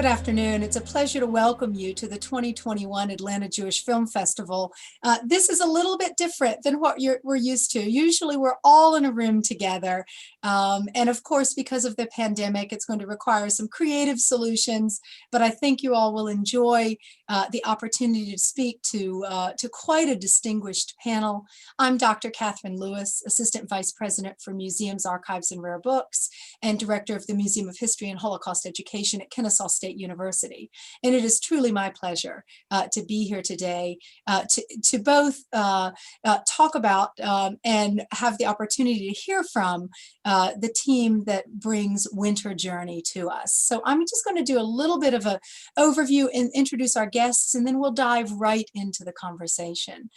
Good afternoon. It's a pleasure to welcome you to the 2021 Atlanta Jewish Film Festival. This is a little bit different than what we're used to. Usually we're all in a room together. And of course, because of the pandemic, it's going to require some creative solutions, but I think you all will enjoy the opportunity to speak to quite a distinguished panel. I'm Dr. Catherine Lewis, Assistant Vice President for Museums, Archives, and Rare Books, and Director of the Museum of History and Holocaust Education at Kennesaw State University. And it is truly my pleasure to be here today to both talk about and have the opportunity to hear from the team that brings Winter Journey to us. So I'm just going to do a little bit of an overview and introduce our guests, and then we'll dive right into the conversation.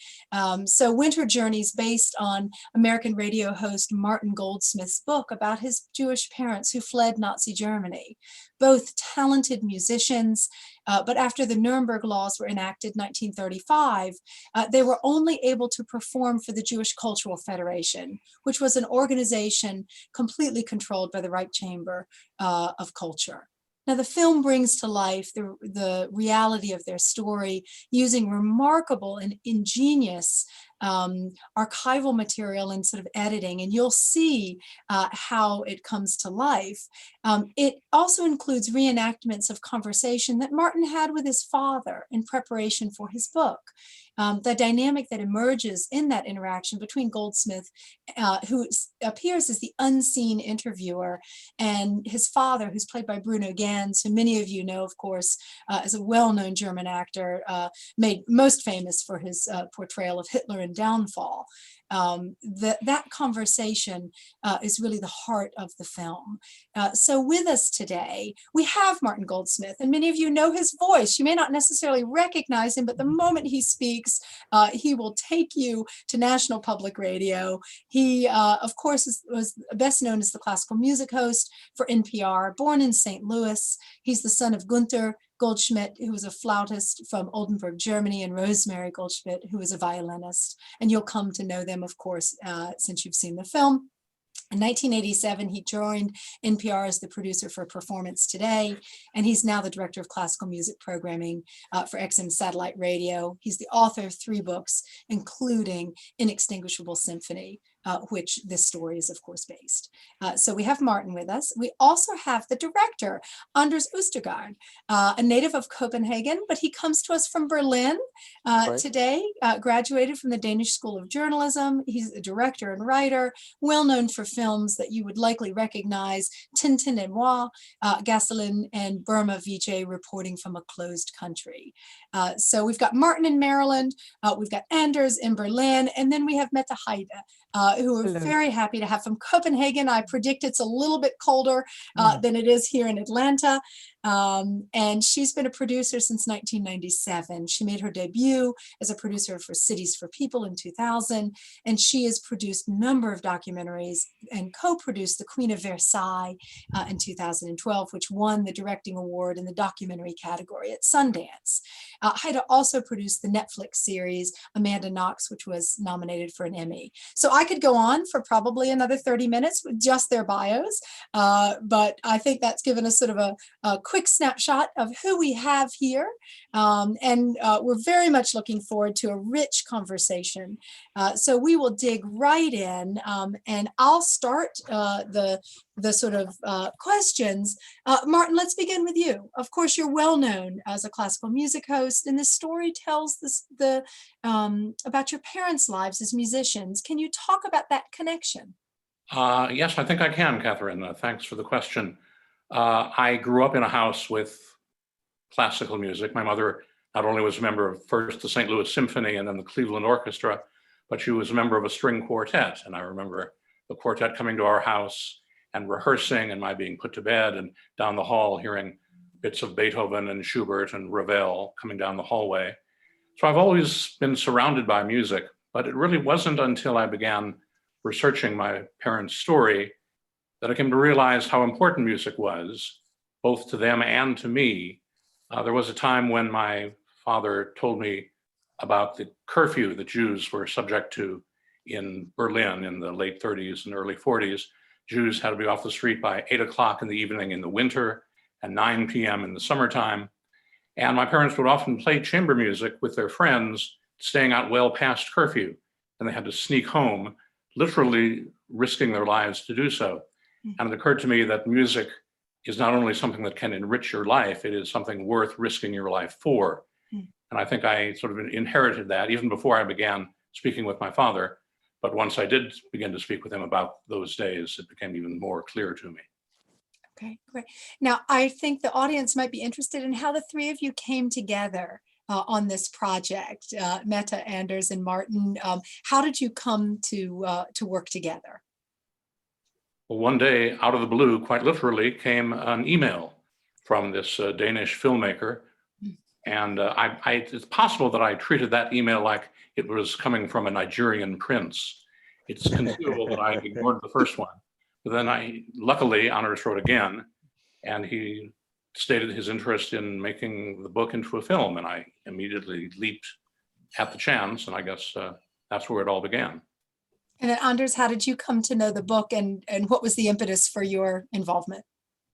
So Winter Journey is based on American radio host Martin Goldsmith's book about his Jewish parents who fled Nazi Germany. Both talented musicians, but after the Nuremberg laws were enacted in 1935, they were only able to perform for the Jewish Cultural Federation, which was an organization completely controlled by the Reich Chamber of Culture. Now, the film brings to life the reality of their story using remarkable and ingenious archival material and sort of editing, and you'll see how it comes to life. It also includes reenactments of conversation that Martin had with his father in preparation for his book. The dynamic that emerges in that interaction between Goldsmith, who appears as the unseen interviewer, and his father, who's played by Bruno Ganz, who many of you know, of course, as a well-known German actor, made most famous for his portrayal of Hitler in Downfall. That conversation is really the heart of the film. So with us today, we have Martin Goldsmith, and many of you know his voice. You may not necessarily recognize him, but the moment he speaks, he will take you to National Public Radio. He, of course, was best known as the classical music host for NPR, born in St. Louis. He's the son of Gunther Goldschmidt, who was a flautist from Oldenburg, Germany, and Rosemary Goldschmidt, who was a violinist. And you'll come to know them, of course, since you've seen the film. In 1987, he joined NPR as the producer for Performance Today, and he's now the director of classical music programming for XM Satellite Radio. He's the author of 3 books, including Inextinguishable Symphony, which this story is, of course, based. So we have Martin with us. We also have the director, Anders Østergaard, a native of Copenhagen, but he comes to us from Berlin today, graduated from the Danish School of Journalism. He's a director and writer, well known for films that you would likely recognize, Tintin et Moi, Gasoline, and Burma Vijay, Reporting from a Closed Country. So we've got Martin in Maryland, we've got Anders in Berlin, and then we have Mette Heide, who are very happy to have from Copenhagen. I predict it's a little bit colder than it is here in Atlanta. And she's been a producer since 1997. She made her debut as a producer for Cities for People in 2000, and she has produced a number of documentaries and co-produced The Queen of Versailles in 2012, which won the directing award in the documentary category at Sundance. Haida also produced the Netflix series Amanda Knox, which was nominated for an Emmy. So I could go on for probably another 30 minutes with just their bios, but I think that's given us sort of a quick snapshot of who we have here. And we're very much looking forward to a rich conversation. So we will dig right in, and I'll start the sort of questions. Martin, let's begin with you. Of course, you're well known as a classical music host, and this story tells about your parents' lives as musicians. Can you talk about that connection? Yes, I think I can, Catherine. Thanks for the question. I grew up in a house with classical music. My mother not only was a member of first the St. Louis Symphony and then the Cleveland Orchestra, but she was a member of a string quartet. And I remember the quartet coming to our house and rehearsing, and my being put to bed, and down the hall hearing bits of Beethoven and Schubert and Ravel coming down the hallway. So I've always been surrounded by music, but it really wasn't until I began researching my parents' story that I came to realize how important music was, both to them and to me. There was a time when my father told me about the curfew that Jews were subject to in Berlin in the late 30s and early 40s. Jews had to be off the street by 8 o'clock in the evening in the winter, and 9 p.m. in the summertime. And my parents would often play chamber music with their friends, staying out well past curfew. And they had to sneak home, literally risking their lives to do so. And it occurred to me that music is not only something that can enrich your life, it is something worth risking your life for. And I think I sort of inherited that even before I began speaking with my father. But once I did begin to speak with him about those days, it became even more clear to me. Okay, great. Now, I think the audience might be interested in how the three of you came together on this project, Mette, Anders, and Martin. How did you come to work together? Well, one day, out of the blue, quite literally, came an email from this Danish filmmaker. And it's possible that I treated that email like it was coming from a Nigerian prince. It's conceivable that I ignored the first one. But then luckily, Anders wrote again, and he stated his interest in making the book into a film. And I immediately leaped at the chance, and I guess that's where it all began. And then Anders, how did you come to know the book, and what was the impetus for your involvement?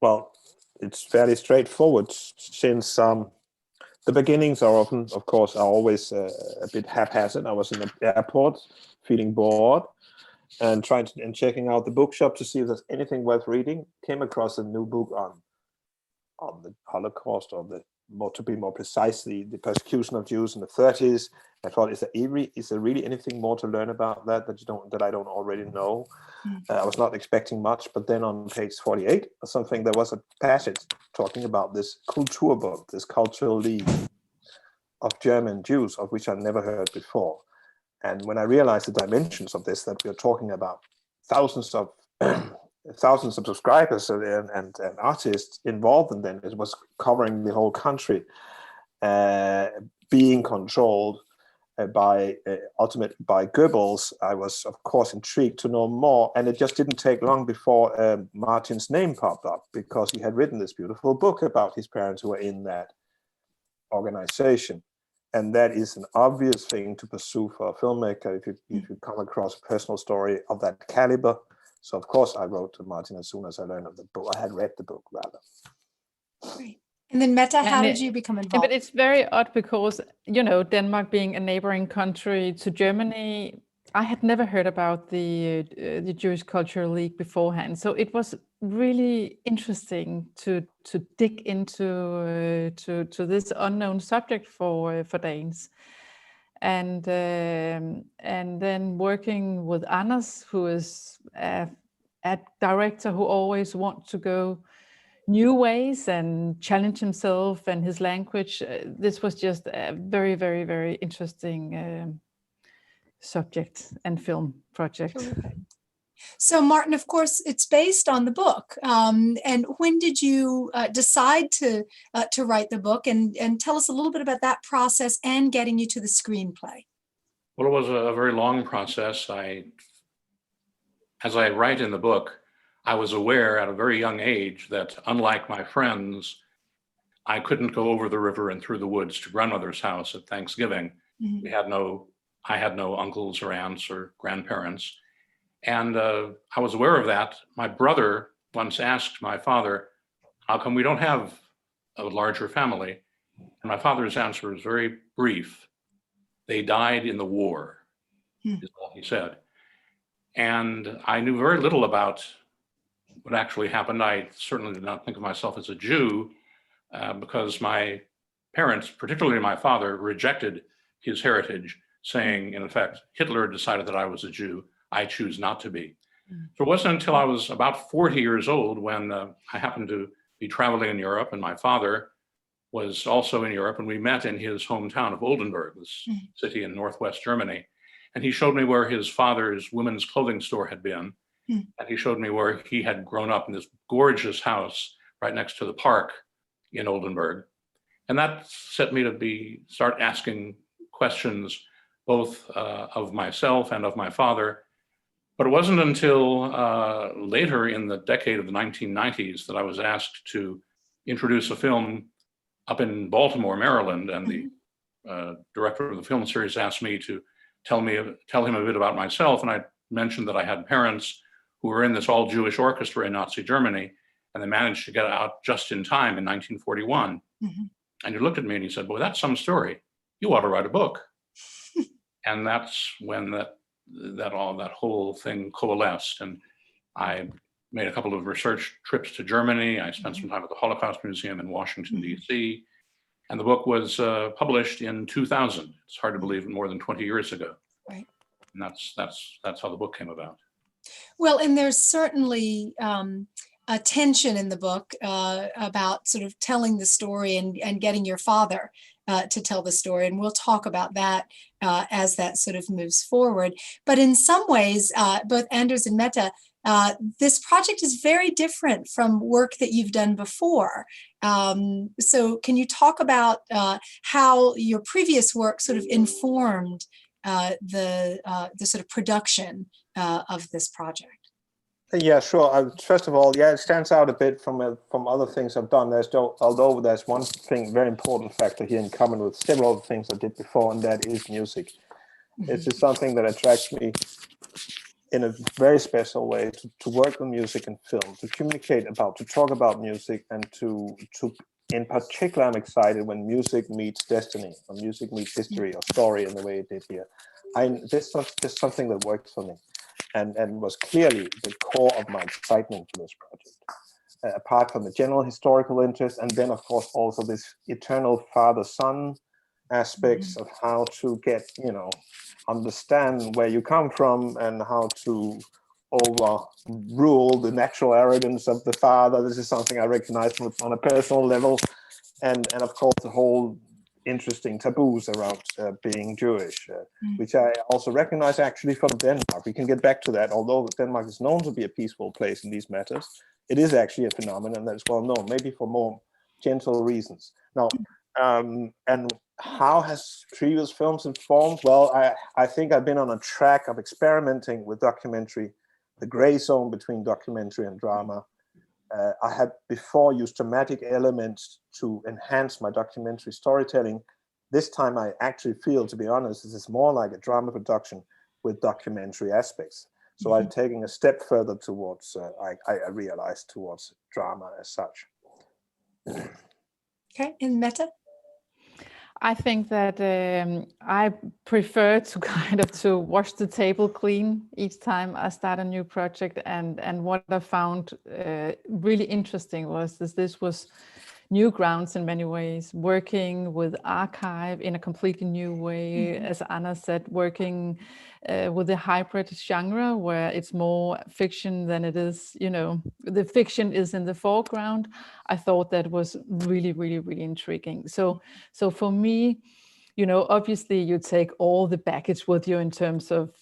Well, it's fairly straightforward, since the beginnings are often, of course, are always a bit haphazard. I was in the airport feeling bored and checking out the bookshop to see if there's anything worth reading. Came across a new book on the Holocaust, or to be more precise, the persecution of Jews in the 30s. I thought, is there really anything more to learn about that I don't already know? I was not expecting much, but then on page 48 or something, there was a passage talking about this Kulturbook, this cultural league of German Jews, of which I'd never heard before. And when I realized the dimensions of this, that we are talking about thousands of subscribers and artists involved, and then it was covering the whole country, being controlled ultimately by Goebbels, I was, of course, intrigued to know more. And it just didn't take long before Martin's name popped up, because he had written this beautiful book about his parents who were in that organization. And that is an obvious thing to pursue for a filmmaker if you come across a personal story of that caliber. So, of course, I wrote to Martin as soon as I learned of the book. I had read the book, rather. Great. And then Mette, how did you become involved? But it's very odd because, Denmark being a neighboring country to Germany, I had never heard about the Jewish Cultural League beforehand. So it was really interesting to dig into to this unknown subject for Danes. And then working with Anders, who is a director who always wants to go new ways and challenge himself and his language. This was just a very, very, very interesting subject and film project. Okay. So Martin, of course, it's based on the book. And when did you decide to write the book? And tell us a little bit about that process and getting you to the screenplay. Well, it was a very long process. As I write in the book, I was aware at a very young age that, unlike my friends, I couldn't go over the river and through the woods to grandmother's house at Thanksgiving. Mm-hmm. I had no uncles or aunts or grandparents. And I was aware of that. My brother once asked my father, how come we don't have a larger family? And my father's answer was very brief. They died in the war, is all he said. And I knew very little about what actually happened. I certainly did not think of myself as a Jew because my parents, particularly my father, rejected his heritage, saying, in effect, Hitler decided that I was a Jew. I choose not to be. So it wasn't until I was about 40 years old when I happened to be traveling in Europe, and my father was also in Europe, and we met in his hometown of Oldenburg, this city in northwest Germany. And he showed me where his father's women's clothing store had been. And he showed me where he had grown up in this gorgeous house right next to the park in Oldenburg. And that set me to start asking questions both of myself and of my father. But it wasn't until later in the decade of the 1990s that I was asked to introduce a film up in Baltimore, Maryland. And the director of the film series asked me to tell him a bit about myself. And I mentioned that I had parents who were in this all-Jewish orchestra in Nazi Germany. and they managed to get it out just in time in 1941. Mm-hmm. And he looked at me and he said, "Well, that's some story. You ought to write a book." And that's when that whole thing coalesced. And I made a couple of research trips to Germany. I spent some time at the Holocaust Museum in Washington, D.C. And the book was published in 2000. It's hard to believe, more than 20 years ago. Right. And that's how the book came about. Well, and there's certainly a tension in the book about sort of telling the story and getting your father to tell the story. And we'll talk about that as that sort of moves forward. But in some ways, both Anders and Mette, this project is very different from work that you've done before. So can you talk about how your previous work sort of informed the sort of production of this project? Yeah, sure. First of all, yeah, it stands out a bit from other things I've done. Although there's one thing, very important factor here in common with several other things I did before, and that is music. It's just something that attracts me in a very special way to work on music and film, to communicate about, to talk about music, and to in particular, I'm excited when music meets destiny, or music meets history or story in the way it did here. This was just something that worked for me. And was clearly the core of my excitement for this project. Apart from the general historical interest, and then of course also this eternal father-son aspects of how to get, understand where you come from and how to overrule the natural arrogance of the father. This is something I recognize on a personal level, and of course the whole interesting taboos around being Jewish, which I also recognize actually from Denmark. We can get back to that. Although Denmark is known to be a peaceful place in these matters, it is actually a phenomenon that is well known, maybe for more gentle reasons. Now, and how has previous films informed? Well, I think I've been on a track of experimenting with documentary, the gray zone between documentary and drama. I had before used dramatic elements to enhance my documentary storytelling. This time I actually feel, to be honest, this is more like a drama production with documentary aspects. So I'm taking a step further towards, I realized, towards drama as such. Okay, and Mette? I think that I prefer to kind of to wash the table clean each time I start a new project. And what I found really interesting was this was new grounds in many ways, working with archive in a completely new way, as Anna said, working with a hybrid genre where it's more fiction than it is, the fiction is in the foreground. I thought that was really, really, really intriguing. So for me, obviously you take all the baggage with you in terms of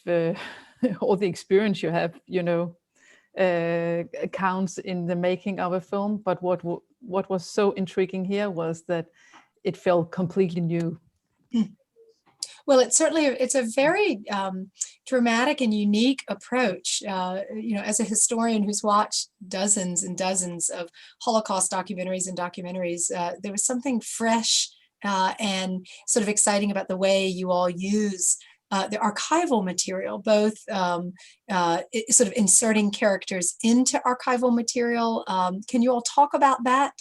all the experience you have, counts in the making of a film. But what was so intriguing here was that it felt completely new. Well, it's a very dramatic and unique approach. As a historian who's watched dozens and dozens of Holocaust documentaries, there was something fresh and sort of exciting about the way you all use the archival material, both sort of inserting characters into archival material. Can you all talk about that?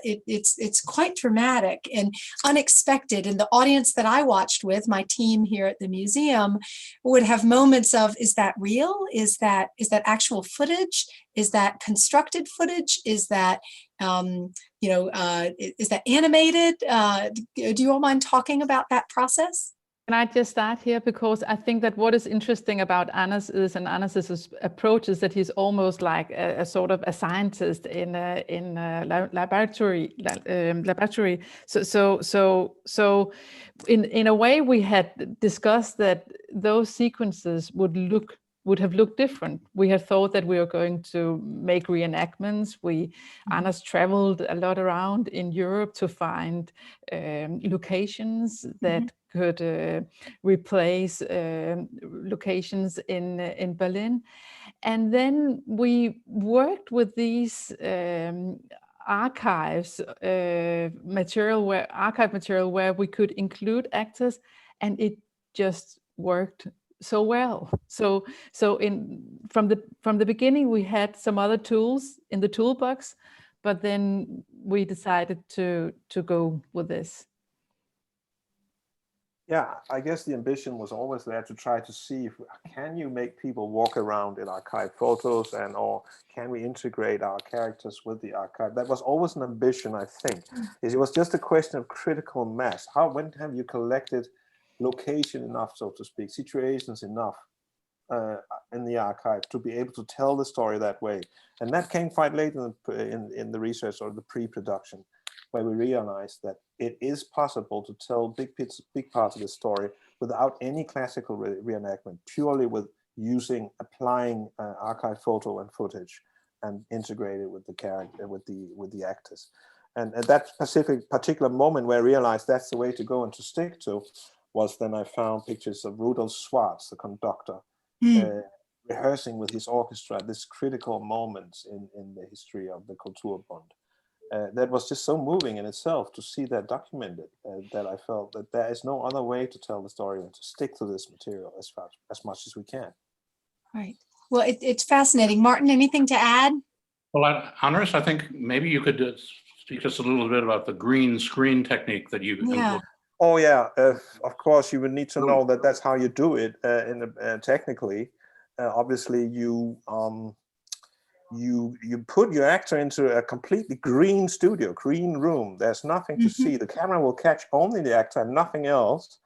It's quite dramatic and unexpected. And the audience that I watched with, my team here at the museum, would have moments of, is that real? Is that actual footage? Is that constructed footage? Is that is that animated? Do you all mind talking about that process? Can I just start here? Because I think that what is interesting about Anders' approach is that he's almost like a sort of a scientist in a laboratory. So in a way, we had discussed that those sequences would have looked different. We had thought that we were going to make reenactments. Anders traveled a lot around in Europe to find locations that could replace locations in Berlin. And then we worked with these archive material where we could include actors, and it just worked so well. So from the beginning, we had some other tools in the toolbox, but then we decided to go with this. Yeah, I guess the ambition was always there to try to see if can you make people walk around in archive photos, and or can we integrate our characters with the archive? That was always an ambition, I think. It was just a question of critical mass. When have you collected location enough, so to speak, situations enough in the archive to be able to tell the story that way? And that came quite late in the research or the pre-production, where we realized that it is possible to tell big parts of the story without any classical reenactment, purely with applying archive photo and footage and integrate it with the character, with the actors. And at that particular moment where I realized that's the way to go and to stick to, was then I found pictures of Rudolf Schwarz, the conductor, rehearsing with his orchestra this critical moment in the history of the Kulturbund. That was just so moving in itself to see that documented, that I felt that there is no other way to tell the story than to stick to this material as much as we can. Right. Well, it's fascinating. Martin, anything to add? Well, Anders, I think maybe you could speak just a little bit about the green screen technique that you employ. Oh yeah, of course you would need to know that that's how you do it technically. Obviously, you put your actor into a completely green studio, green room. There's nothing to see. The camera will catch only the actor and nothing else.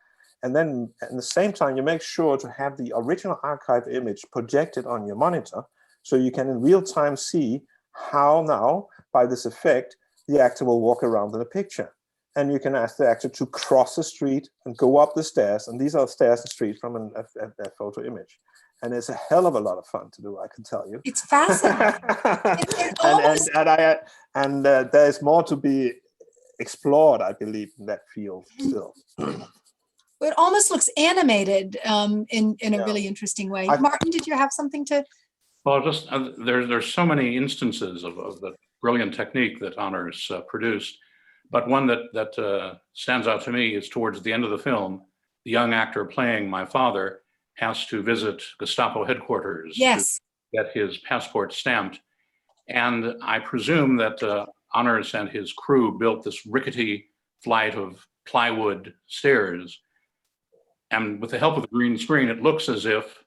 And then at the same time, you make sure to have the original archive image projected on your monitor, so you can in real time see how now, by this effect, the actor will walk around in the picture. And you can ask the actor to cross the street and go up the stairs. And these are stairs and street from a photo image. And it's a hell of a lot of fun to do, I can tell you. It's fascinating. There's more to be explored, I believe, in that field still. It almost looks animated in a really interesting way. Martin, did you have something to? Well, just there's so many instances of the brilliant technique that Anders produced, but one that stands out to me is towards the end of the film, the young actor playing my father has to visit Gestapo headquarters to get his passport stamped. And I presume that Anders and his crew built this rickety flight of plywood stairs. And with the help of the green screen, it looks as if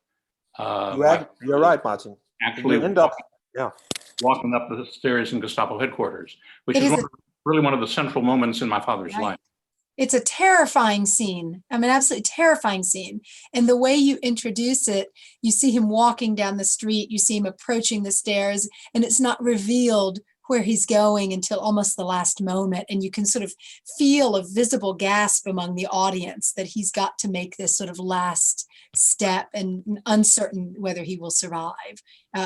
you're right, Martin. Actually walking up the stairs in Gestapo headquarters, which is really one of the central moments in my father's life. It's a terrifying scene. I mean, absolutely terrifying scene. And the way you introduce it, you see him walking down the street, you see him approaching the stairs, and it's not revealed where he's going until almost the last moment. And you can sort of feel a visible gasp among the audience that he's got to make this sort of last step and uncertain whether he will survive.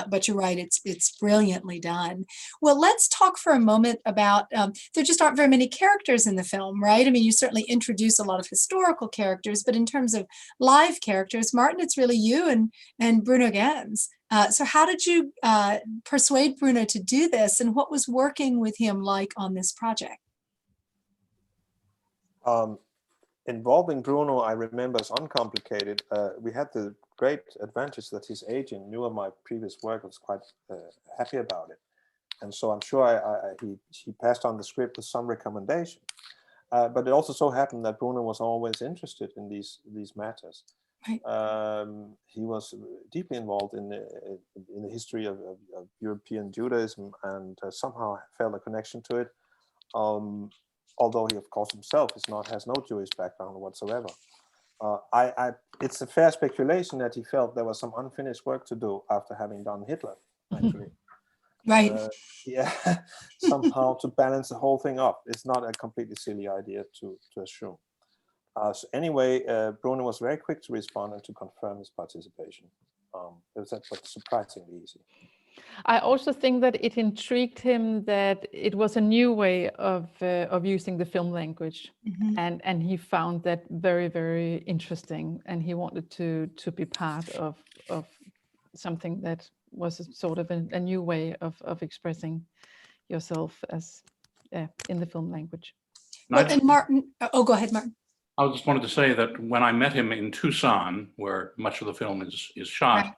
But you're right, it's brilliantly done. Well, let's talk for a moment about, there just aren't very many characters in the film, right? I mean, you certainly introduce a lot of historical characters, but in terms of live characters, Martin, it's really you and Bruno Ganz. So how did you persuade Bruno to do this, and what was working with him like on this project? Involving Bruno, I remember, is uncomplicated. We had the great advantage that his agent knew of my previous work, was quite happy about it. And so I'm sure he passed on the script with some recommendation. But it also so happened that Bruno was always interested in these matters. Right. He was deeply involved in the history of European Judaism, and somehow felt a connection to it. Although he, of course, himself has no Jewish background whatsoever. It's a fair speculation that he felt there was some unfinished work to do after having done Hitler, actually. Right. Somehow to balance the whole thing up. It's not a completely silly idea to assume. So anyway, Bruno was very quick to respond and to confirm his participation. That was surprisingly easy. I also think that it intrigued him that it was a new way of using the film language, and he found that very, very interesting, and he wanted to be part of something that was a sort of a new way of expressing yourself as in the film language. Well, and Martin, go ahead, Martin. I just wanted to say that when I met him in Tucson, where much of the film is shot,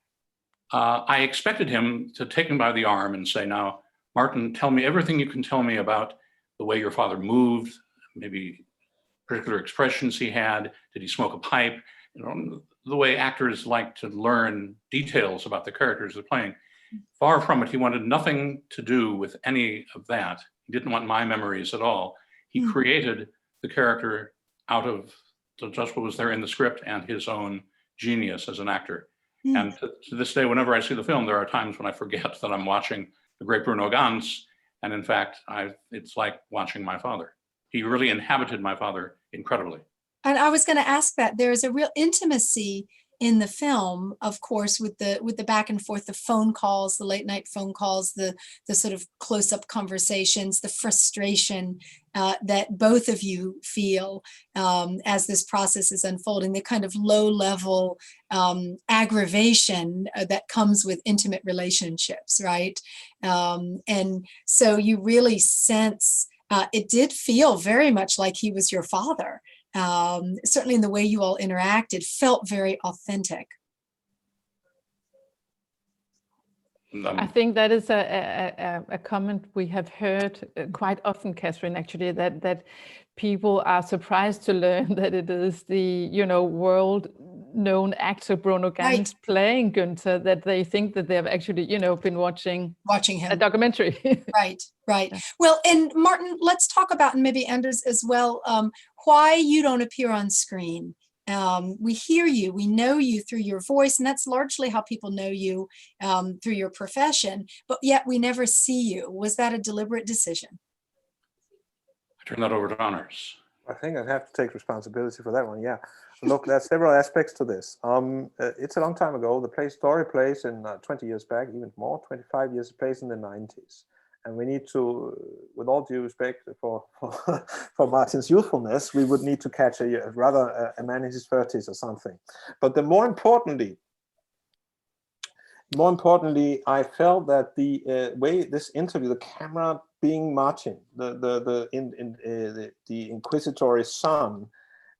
I expected him to take him by the arm and say, now, Martin, tell me everything you can tell me about the way your father moved, maybe particular expressions he had. Did he smoke a pipe? You know, the way actors like to learn details about the characters they're playing. Far from it, he wanted nothing to do with any of that. He didn't want my memories at all. He created the character out of just what was there in the script and his own genius as an actor. And to this day, whenever I see the film, there are times when I forget that I'm watching the great Bruno Ganz. And in fact, it's like watching my father. He really inhabited my father incredibly. And I was going to ask that there is a real intimacy in the film, of course, with the back and forth, the phone calls, the late night phone calls, the sort of close-up conversations, the frustration that both of you feel as this process is unfolding, the kind of low-level aggravation that comes with intimate relationships, right? And so you really sense, it did feel very much like he was your father. Certainly in the way you all interacted, felt very authentic. I think that is a comment we have heard quite often, Catherine, actually, that people are surprised to learn that it is the, world-known actor Bruno Ganz playing Günther, that they think that they have actually, been watching him. A documentary. Right. Yeah. Well, and Martin, let's talk about, and maybe Anders as well, why you don't appear on screen. We hear you, we know you through your voice, and that's largely how people know you through your profession, but yet we never see you. Was that a deliberate decision? I turn that over to Anders. I think I have to take responsibility for that one. Yeah, look, there's several aspects to this. It's a long time ago. The story plays in 20 years back, even more, 25 years, plays in the 90s. And we need to, with all due respect for Martin's youthfulness, we would need to catch a man in his 30s or something. But more importantly, I felt that the way this interview, the camera being Martin, the inquisitory son,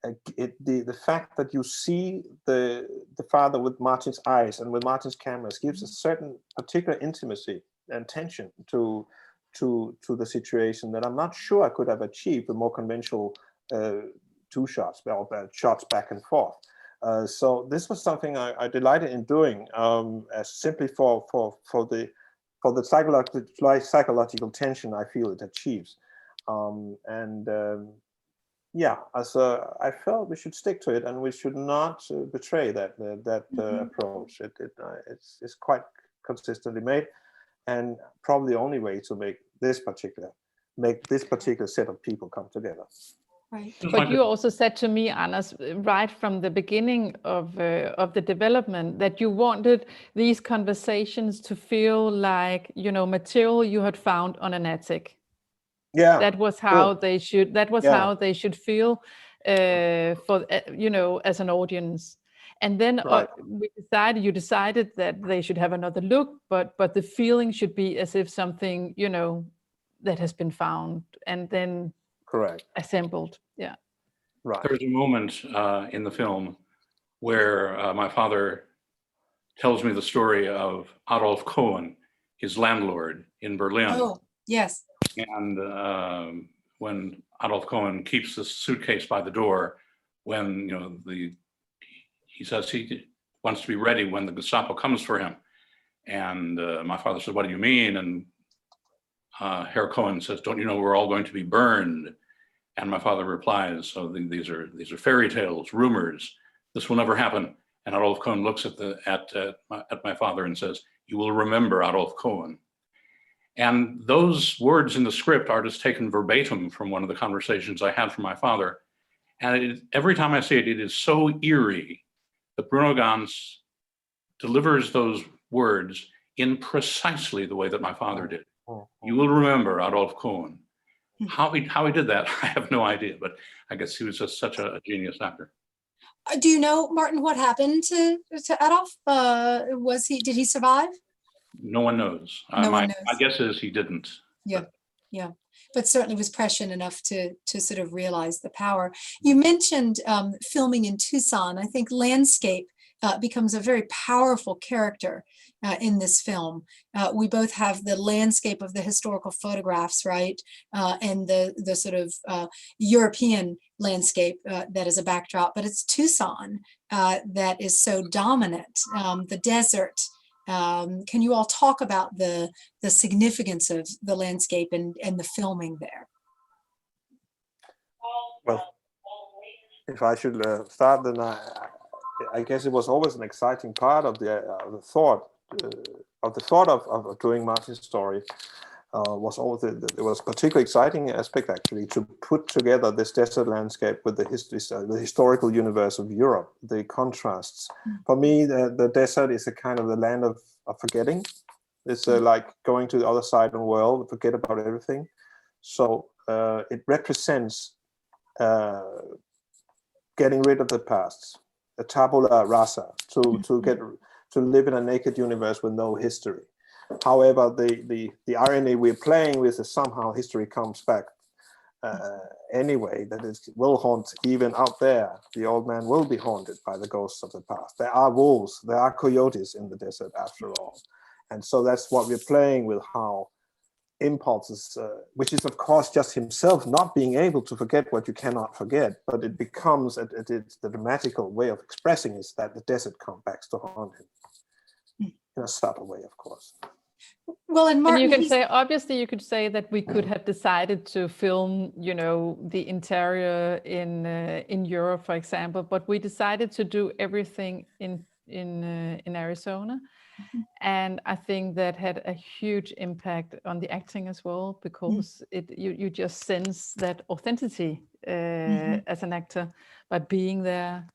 the fact that you see the father with Martin's eyes and with Martin's cameras gives a certain particular intimacy and tension to the situation that I'm not sure I could have achieved with more conventional two shots, shots back and forth. So this was something I delighted in doing, as simply for the psychological tension I feel it achieves, yeah. I felt we should stick to it, and we should not betray that approach. It's quite consistently made. And probably the only way to make this particular set of people come together. Right. But you also said to me, Anders, right from the beginning of the development, that you wanted these conversations to feel like, material you had found on an attic. Yeah. That was how they should. That was how they should feel, as an audience. And then you decided that they should have another look, but the feeling should be as if something, that has been found and then assembled. Yeah. Right. There's a moment in the film where my father tells me the story of Adolf Cohen, his landlord in Berlin. Oh, yes. And when Adolf Cohen keeps the suitcase by the door, when, he says he wants to be ready when the Gestapo comes for him. And my father said, "What do you mean?" And Herr Cohen says, "Don't you know we're all going to be burned?" And my father replies, "So these are fairy tales, rumors. This will never happen." And Adolf Cohen looks at my father and says, "You will remember Adolf Cohen." And those words in the script are just taken verbatim from one of the conversations I had from my father. And every time I see it, it is so eerie that Bruno Ganz delivers those words in precisely the way that my father did. You will remember Adolf Cohen. How he did that, I have no idea, but I guess he was just such a genius actor. Do you know, Martin, what happened to Adolf? Did he survive? No one knows. My guess is he didn't. Yeah, yeah. But certainly was prescient enough to sort of realize the power. You mentioned filming in Tucson. I think landscape becomes a very powerful character in this film. We both have the landscape of the historical photographs, right? And the sort of European landscape that is a backdrop, but it's Tucson that is so dominant, the desert. Can you all talk about the significance of the landscape and the filming there? Well, if I should start, then I guess it was always an exciting part of the thought of doing Martin's story. Was always it was a particularly exciting aspect, actually, to put together this desert landscape with the historical universe of Europe, the contrasts. For me, the desert is a kind of the land of forgetting. It's like going to the other side of the world, forget about everything. So it represents getting rid of the past, a tabula rasa, to live in a naked universe with no history. However, the irony we're playing with is somehow history comes back anyway, that it will haunt even out there. The old man will be haunted by the ghosts of the past. There are wolves, there are coyotes in the desert after all. And so that's what we're playing with, how impulses, which is of course just himself not being able to forget what you cannot forget, but it becomes, it's the dramatical way of expressing is that the desert comes back to haunt him. In a subtle way, of course. Well, and Martin, you can say, obviously, you could say that we could have decided to film, you know, the interior in Europe, for example, but we decided to do everything in Arizona, and I think that had a huge impact on the acting as well, because you just sense that authenticity as an actor by being there,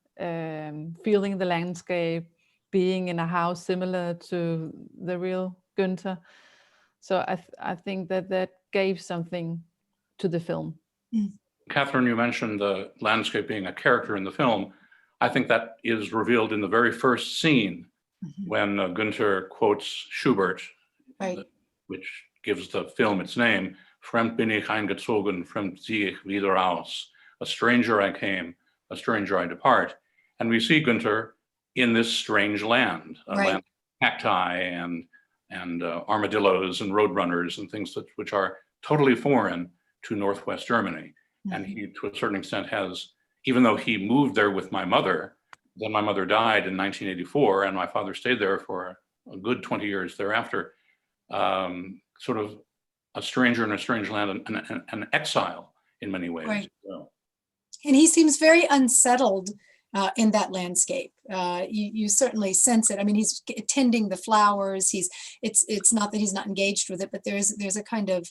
feeling the landscape, being in a house similar to the real Günther. So I think that gave something to the film. Catherine, you mentioned the landscape being a character in the film. I think that is revealed in the very first scene when Günther quotes Schubert, which gives the film its name, Fremd bin ich eingezogen, fremd ziehe ich wieder aus. A stranger I came, a stranger I depart. And we see Günther in this strange land, a land of cacti and armadillos and roadrunners and things which are totally foreign to Northwest Germany. And he, to a certain extent, has, even though he moved there with my mother, then my mother died in 1984, and my father stayed there for a good 20 years thereafter, sort of a stranger in a strange land, an exile in many ways. Right. So. And he seems very unsettled in that landscape. You certainly sense it. I mean, he's tending the flowers. It's not that he's not engaged with it, but there's a kind of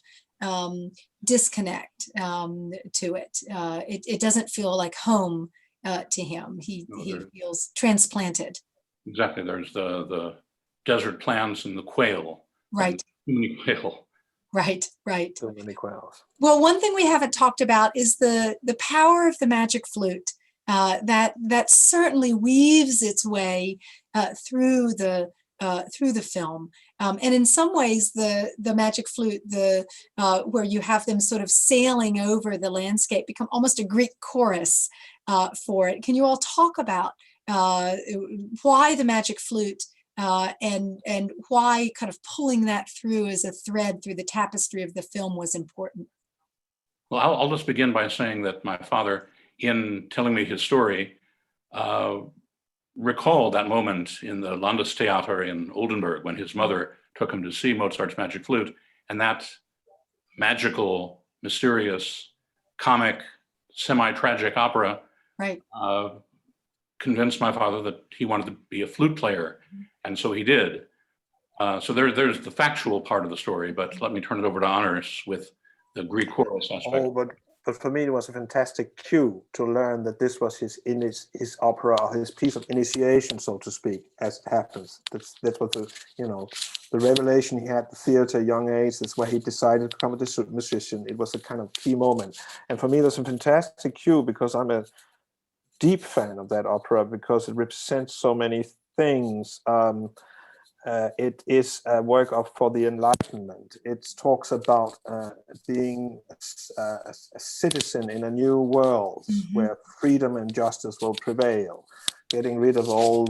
disconnect to it. It doesn't feel like home to him. He feels transplanted. Exactly. There's the desert plants and the quail. Right. Too many quail. Right. Too many quails. Well, one thing we haven't talked about is the power of the magic flute. That certainly weaves its way through the film, and in some ways the magic flute, where you have them sort of sailing over the landscape, become almost a Greek chorus for it. Can you all talk about why the magic flute and why kind of pulling that through as a thread through the tapestry of the film was important? Well, I'll just begin by saying that my father, in telling me his story, recalled that moment in the Landestheater in Oldenburg when his mother took him to see Mozart's Magic Flute, and that magical, mysterious, comic, semi-tragic opera convinced my father that he wanted to be a flute player, and so he did. So there's the factual part of the story, but let me turn it over to Anders with the Greek chorus aspect. Oh, but for me, it was a fantastic cue to learn that this was his opera, or his piece of initiation, so to speak, as it happens. That's what the revelation he had at the theater at a young age. That's why he decided to become a musician. It was a kind of key moment. And for me, that's a fantastic cue, because I'm a deep fan of that opera, because it represents so many things. It is a work for the Enlightenment. It talks about being a citizen in a new world where freedom and justice will prevail, getting rid of all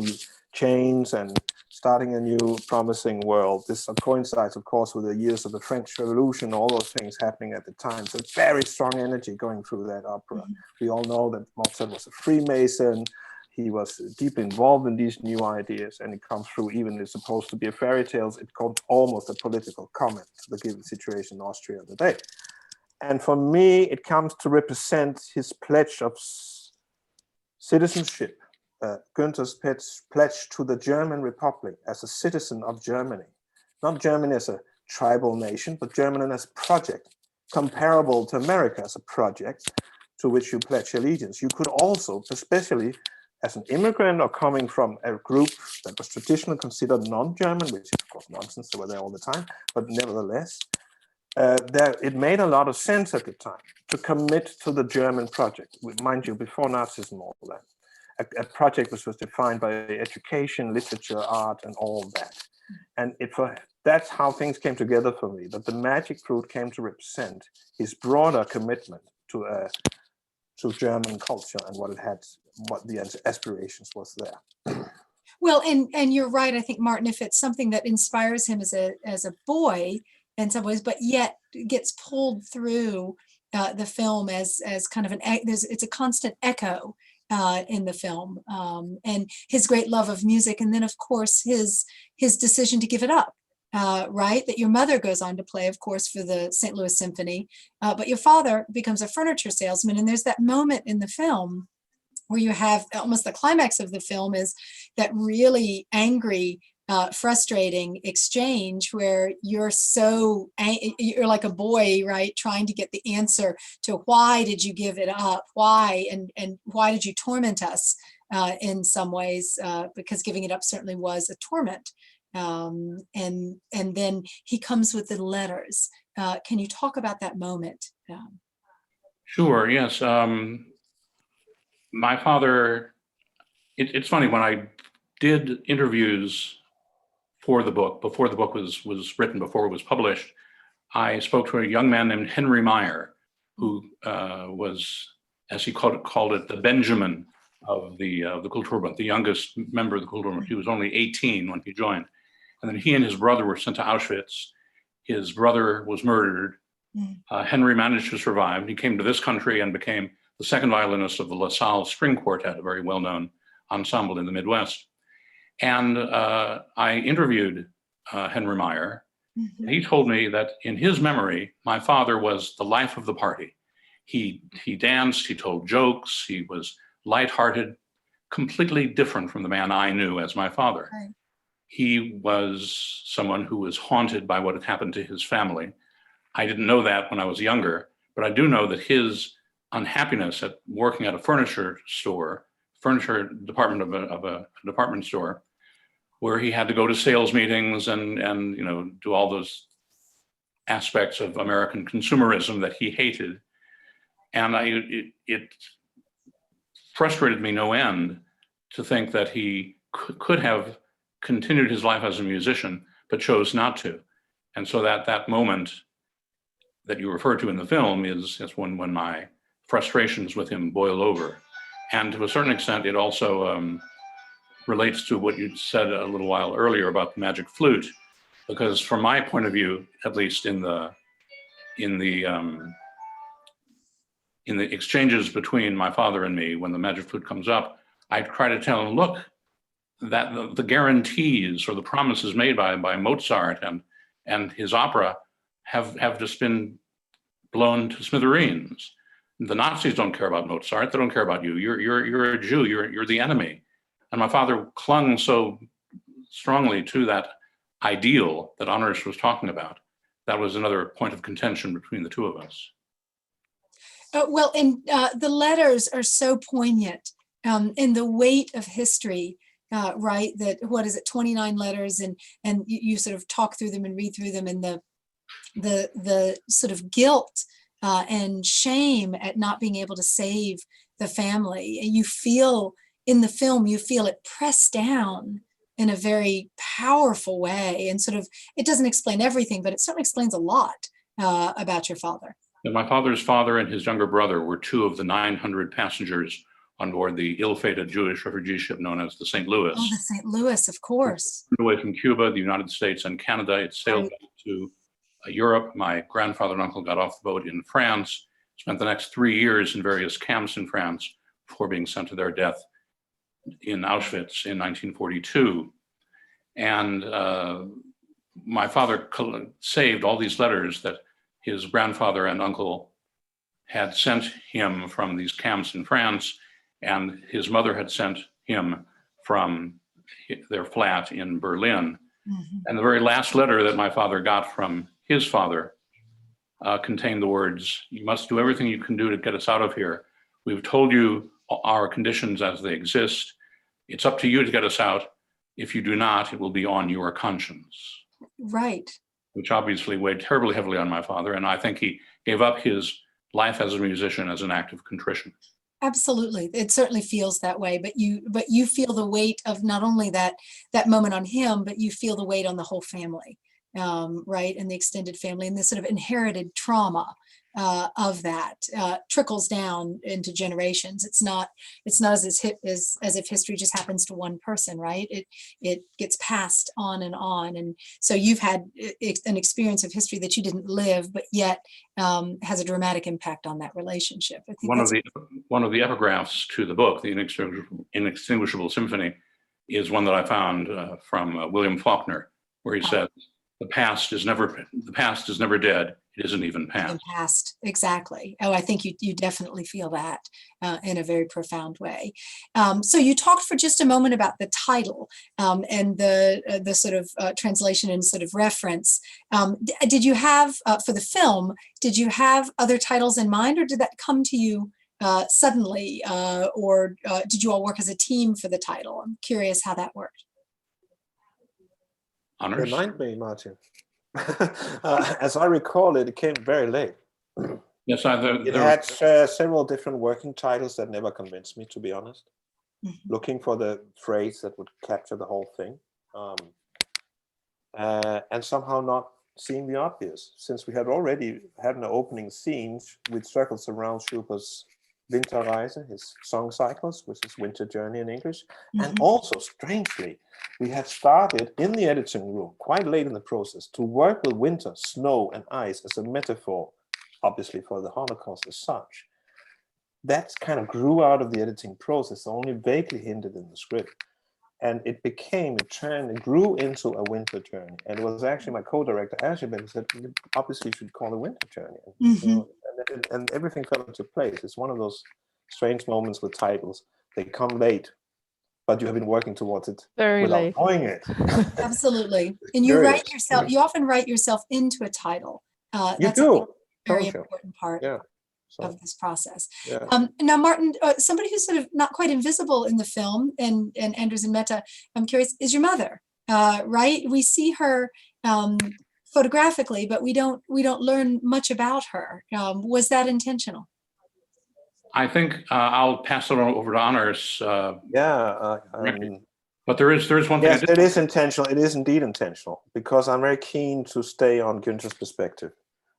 chains and starting a new promising world. This coincides, of course, with the years of the French Revolution, all those things happening at the time. So very strong energy going through that opera. We all know that Mozart was a Freemason. He was deeply involved in these new ideas, and it comes through, even it's supposed to be a fairy tale, it comes almost a political comment to the given situation in Austria of the day. And for me, it comes to represent his pledge of citizenship, Günther's pledge to the German Republic as a citizen of Germany. Not Germany as a tribal nation, but Germany as a project, comparable to America as a project to which you pledge allegiance. You could also, especially as an immigrant or coming from a group that was traditionally considered non-German, which is of course nonsense, they were there all the time, but nevertheless, it made a lot of sense at the time to commit to the German project. Mind you, before Nazism, all that. A project which was defined by education, literature, art, and all that. And that's how things came together for me, that the magic fruit came to represent his broader commitment to German culture and what the aspirations was there. Well, and you're right. I think, Martin, if it's something that inspires him as a boy in some ways, but yet gets pulled through the film as kind of it's a constant echo in the film, and his great love of music, and then of course his decision to give it up. Right, that your mother goes on to play, of course, for the St. Louis Symphony, but your father becomes a furniture salesman. And there's that moment in the film where you have almost the climax of the film is that really angry, frustrating exchange where you're like a boy, right, trying to get the answer to why did you give it up, why, and why did you torment us in some ways, because giving it up certainly was a torment. And then he comes with the letters. Can you talk about that moment? Sure, yes. My father, it's funny, when I did interviews for the book, before the book was written, before it was published, I spoke to a young man named Henry Meyer, who was, as he called it, the Benjamin of the Kulturbund, the youngest member of the Kulturbund. He was only 18 when he joined. And then he and his brother were sent to Auschwitz. His brother was murdered. Henry managed to survive. He came to this country and became the second violinist of the La Salle String Quartet, a very well-known ensemble in the Midwest. And I interviewed Henry Meyer. And he told me that in his memory, my father was the life of the party. He danced, he told jokes, he was lighthearted, completely different from the man I knew as my father. Right. He was someone who was haunted by what had happened to his family. I didn't know that when I was younger, but I do know that his unhappiness at working at a furniture department of a department store, where he had to go to sales meetings and do all those aspects of American consumerism that he hated. And it frustrated me no end to think that he could have continued his life as a musician, but chose not to. And so that moment that you refer to in the film is when my frustrations with him boil over. And to a certain extent, it also relates to what you said a little while earlier about the magic flute, because from my point of view, at least in the exchanges between my father and me, when the magic flute comes up, I try to tell him, look, that the guarantees or the promises made by Mozart and his opera have just been blown to smithereens. The Nazis don't care about Mozart. They don't care about you. You're a Jew. You're the enemy. And my father clung so strongly to that ideal that Anders was talking about. That was another point of contention between the two of us. Well, and the letters are so poignant in the weight of history. Right, that what is it, 29 letters, and you sort of talk through them and read through them, and the sort of guilt and shame at not being able to save the family. And you feel in the film, you feel it pressed down in a very powerful way, and sort of, it doesn't explain everything, but it certainly explains a lot about your father. And my father's father and his younger brother were two of the 900 passengers on board the ill-fated Jewish refugee ship known as the St. Louis. Oh, the St. Louis, of course. Away from Cuba, the United States, and Canada. It sailed Right. back to Europe. My grandfather and uncle got off the boat in France, spent the next 3 years in various camps in France before being sent to their death in Auschwitz in 1942. And my father saved all these letters that his grandfather and uncle had sent him from these camps in France, and his mother had sent him from their flat in Berlin. Mm-hmm. And the very last letter that my father got from his father contained the words, "You must do everything you can do to get us out of here. We've told you our conditions as they exist. It's up to you to get us out. If you do not, it will be on your conscience." Right. Which obviously weighed terribly heavily on my father. And I think he gave up his life as a musician as an act of contrition. Absolutely. It certainly feels that way, but you feel the weight of not only that moment on him, but you feel the weight on the whole family, right? And the extended family, and this sort of inherited trauma of that trickles down into generations. It's not as if history just happens to one person, right? It gets passed on. And so you've had an experience of history that you didn't live, but yet has a dramatic impact on that relationship. I think one of the epigraphs to the book, The Inextinguishable Symphony, is one that I found from William Faulkner, where he said, the past is never dead. It isn't even past. Exactly. Oh, I think you definitely feel that in a very profound way. So you talked for just a moment about the title and the sort of translation and sort of reference. Did you have, for the film, did you have other titles in mind, or did that come to you suddenly, or did you all work as a team for the title? I'm curious how that worked. Honors? Remind me, Martin. As I recall it came very late. Yes, it had several different working titles that never convinced me, to be honest. Mm-hmm. Looking for the phrase that would capture the whole thing, and somehow not seeing the obvious, since we had already had an opening scene which circles around Schubert's Winterreise, his song cycles, which is Winter Journey in English. Mm-hmm. And also, strangely, we had started in the editing room quite late in the process to work with winter, snow, and ice as a metaphor, obviously for the Holocaust as such. That kind of grew out of the editing process, only vaguely hinted in the script. And it grew into a winter journey. And it was actually my co-director, AJFF, who said, you obviously should call it Winter Journey. Mm-hmm. You know, and everything fell into place. It's one of those strange moments with titles. They come late, but you have been working towards it without knowing it. Absolutely. And you write yourself, you often write yourself into a title. That's a very important part of this process. Yeah. Now, Martin, somebody who's sort of not quite invisible in the film, and Anders and Mette, I'm curious, is your mother, right? We see her photographically, but we don't learn much about her. Was that intentional? I think I'll pass it over to Anders. But there is one thing. Yes, it is intentional. It is indeed intentional, because I'm very keen to stay on Günther's perspective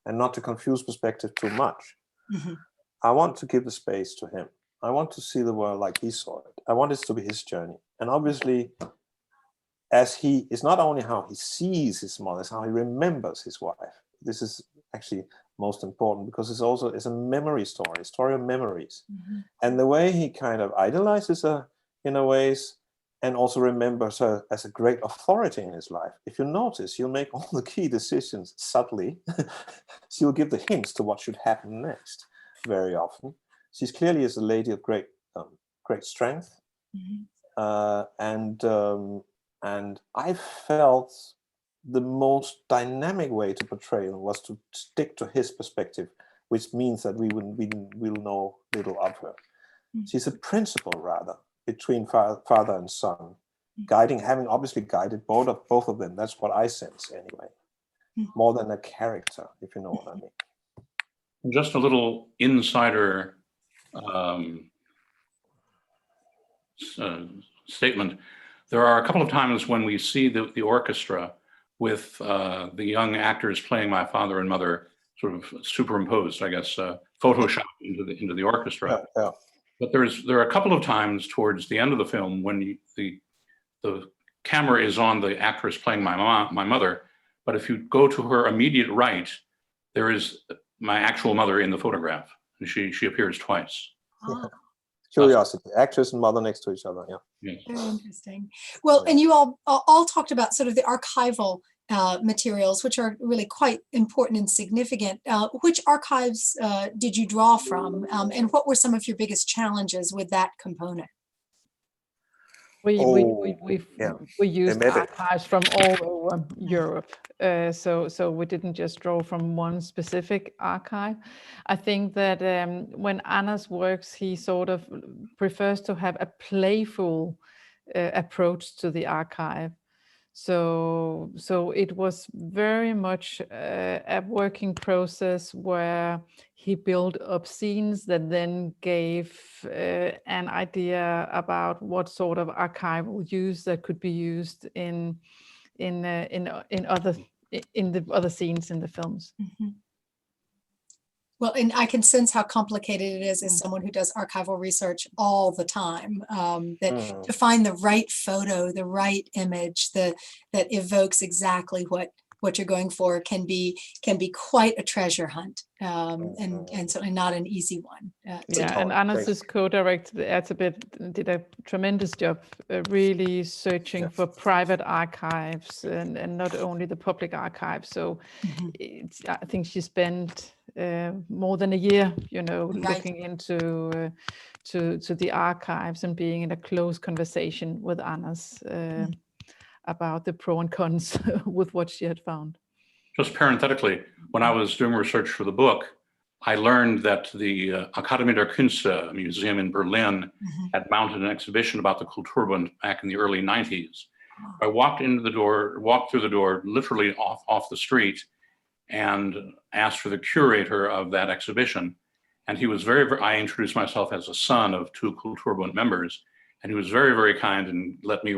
and not to confuse perspective too much. Mm-hmm. I want to give the space to him. I want to see the world like he saw it. I want it to be his journey. And obviously, as he is not only how he sees his mother, it's how he remembers his wife. This is actually most important, because it's a memory story, a story of memories. Mm-hmm. And the way he kind of idolizes her in a ways, and also remembers her as a great authority in his life. If you notice, he'll make all the key decisions subtly. So he'll give the hints to what should happen next very often. She's clearly is a lady of great strength. Mm-hmm. And I felt the most dynamic way to portray him was to stick to his perspective, which means that we'll know little of her. Mm-hmm. She's a principle, rather, between father and son, having obviously guided both of them. That's what I sense anyway, more than a character, if you know what I mean. Just a little insider statement. There are a couple of times when we see the orchestra with the young actors playing my father and mother sort of superimposed, I guess, photoshopped into the orchestra. Yeah. But there are a couple of times towards the end of the film when the camera is on the actress playing my mother, but if you go to her immediate right, there is my actual mother in the photograph, and she appears twice. Ah, Curiosity, actress and mother next to each other. Yeah. Yes. very interesting. Well, and you all talked about sort of the archival materials, which are really quite important and significant. Which archives did you draw from, and what were some of your biggest challenges with that component? We used made it. archives from all over Europe, so we didn't just draw from one specific archive. I think that when Anders works, he sort of prefers to have a playful approach to the archive. So it was very much a working process where he built up scenes that then gave an idea about what sort of archival use that could be used in the other scenes in the films. Mm-hmm. Well, and I can sense how complicated it is as someone who does archival research all the time, to find the right photo, the right image that evokes exactly what you're going for can be quite a treasure hunt, and certainly not an easy one. And Anders' co-director did a tremendous job really searching for private archives and not only the public archives. So I think she spent more than a year, looking into to the archives and being in a close conversation with Anders about the pro and cons with what she had found. Just parenthetically, when I was doing research for the book, I learned that the Akademie der Künste Museum in Berlin had mounted an exhibition about the Kulturbund back in the early 90s. I walked through the door, literally off the street, and asked for the curator of that exhibition. And he was I introduced myself as a son of two Kulturbund members, and he was very, very kind and let me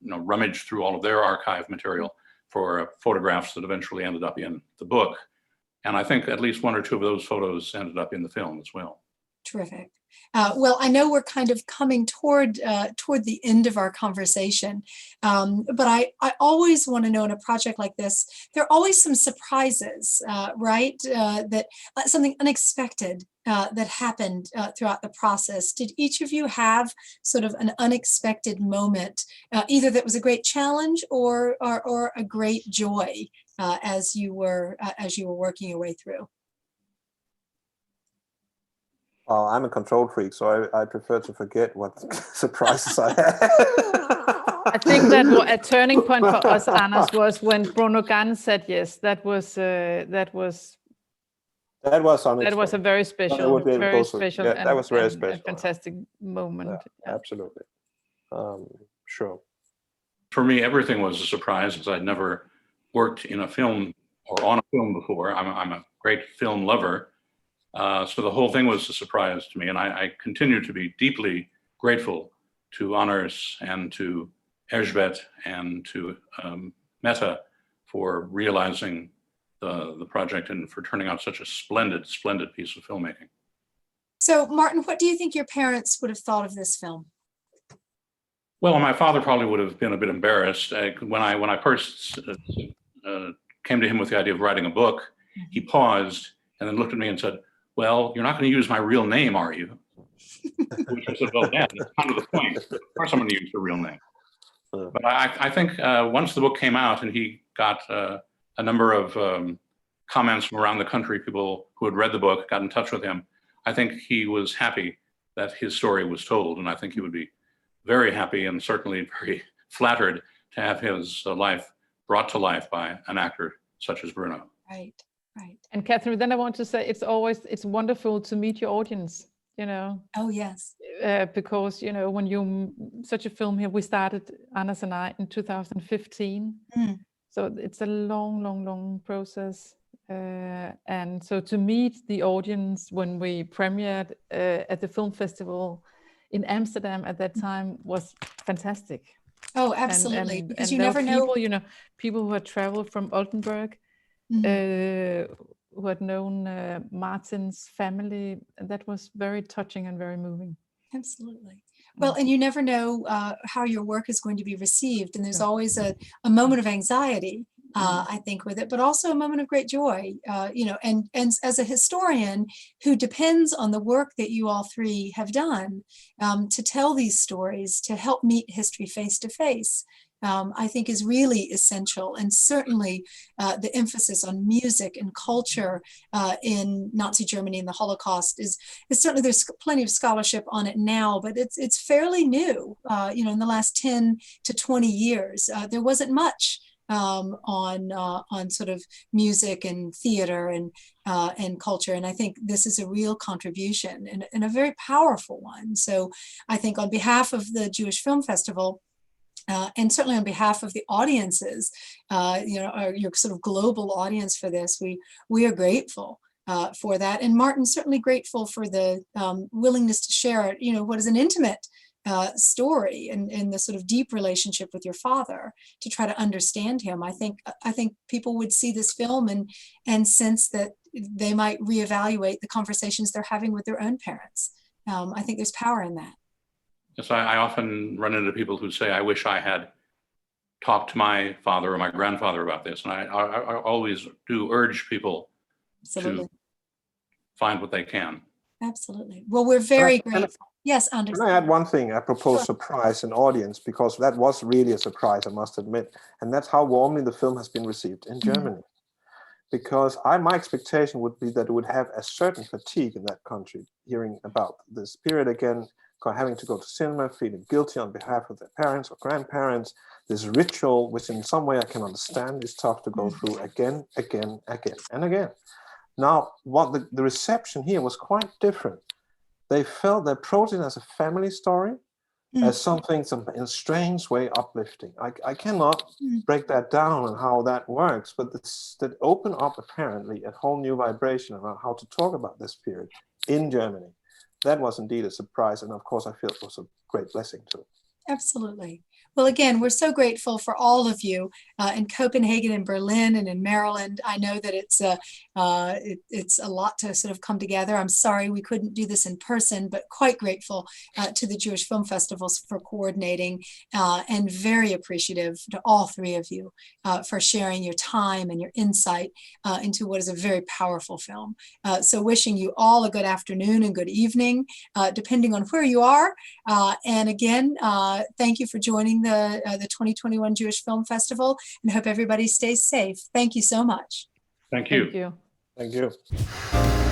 rummage through all of their archive material for photographs that eventually ended up in the book. And I think at least one or two of those photos ended up in the film as well. Terrific. Well, I know we're kind of coming toward the end of our conversation, but I always want to know, in a project like this, there are always some surprises, right? That something unexpected that happened throughout the process. Did each of you have sort of an unexpected moment, either that was a great challenge or a great joy as you were working your way through? I'm a control freak, so I prefer to forget what surprises I had. I think that a turning point for us, Anders, was when Bruno Ganz said yes. That was a very special, that was very special. A fantastic moment. Yeah. Absolutely, sure. For me, everything was a surprise because I'd never worked in a film or on a film before. I'm a great film lover. So the whole thing was a surprise to me, and I continue to be deeply grateful to Anders and to Erzsébet and to Meta for realizing the project and for turning out such a splendid, splendid piece of filmmaking. So, Martin, what do you think your parents would have thought of this film? Well, my father probably would have been a bit embarrassed. When I first came to him with the idea of writing a book, he paused and then looked at me and said, "Well, you're not going to use my real name, are you?" Which I said, "Well, Dad, that's kind of the point. Of course I'm going to use your real name." But I think once the book came out and he got a number of comments from around the country, people who had read the book got in touch with him, I think he was happy that his story was told. And I think he would be very happy and certainly very flattered to have his life brought to life by an actor such as Bruno. Right. Right. And Catherine, then I want to say it's wonderful to meet your audience, Oh, yes. because, when such a film here, we started, Anders and I, in 2015. So it's a long, long, long process. And so to meet the audience when we premiered at the film festival in Amsterdam at that time was fantastic. Oh, absolutely. Because you there never were know. people who had traveled from Oldenburg, who had known Martin's family. That was very touching and very moving. Absolutely. Well, and you never know how your work is going to be received. And there's always a moment of anxiety, I think, with it, but also a moment of great joy, and as a historian who depends on the work that you all three have done to tell these stories, to help meet history face to face. I think is really essential, and certainly the emphasis on music and culture in Nazi Germany and the Holocaust is certainly, there's plenty of scholarship on it now, but it's fairly new. In the last 10 to 20 years, there wasn't much on sort of music and theater and culture, and I think this is a real contribution and a very powerful one. So I think on behalf of the Jewish Film Festival, and certainly on behalf of the audiences, your sort of global audience for this, we are grateful for that. And Martin, certainly grateful for the willingness to share, what is an intimate story and the sort of deep relationship with your father to try to understand him. I think people would see this film and sense that they might reevaluate the conversations they're having with their own parents. I think there's power in that. Yes, I often run into people who say, I wish I had talked to my father or my grandfather about this. And I always do urge people Absolutely. to find what they can. Absolutely. Well, we're very grateful. Yes, Anders. Can I add one thing apropos surprise and audience, because that was really a surprise, I must admit. And that's how warmly the film has been received in Germany. Because my expectation would be that it would have a certain fatigue in that country, hearing about this period again, having to go to cinema, feeling guilty on behalf of their parents or grandparents, this ritual, which in some way I can understand, is tough to go through again, and again. Now, what the reception here was quite different. They felt they approached it as a family story, as something in a strange way uplifting. I cannot break that down and how that works, but that opened up apparently a whole new vibration around how to talk about this period in Germany. That was indeed a surprise, and of course I feel it was a great blessing too. Absolutely. Well, again, we're so grateful for all of you in Copenhagen and Berlin and in Maryland. I know that it's a lot to sort of come together. I'm sorry we couldn't do this in person, but quite grateful to the Jewish Film Festivals for coordinating, and very appreciative to all three of you for sharing your time and your insight into what is a very powerful film. So wishing you all a good afternoon and good evening, depending on where you are. And again, thank you for joining the 2021 Jewish Film Festival, and hope everybody stays safe. Thank you so much. Thank you. Thank you. Thank you.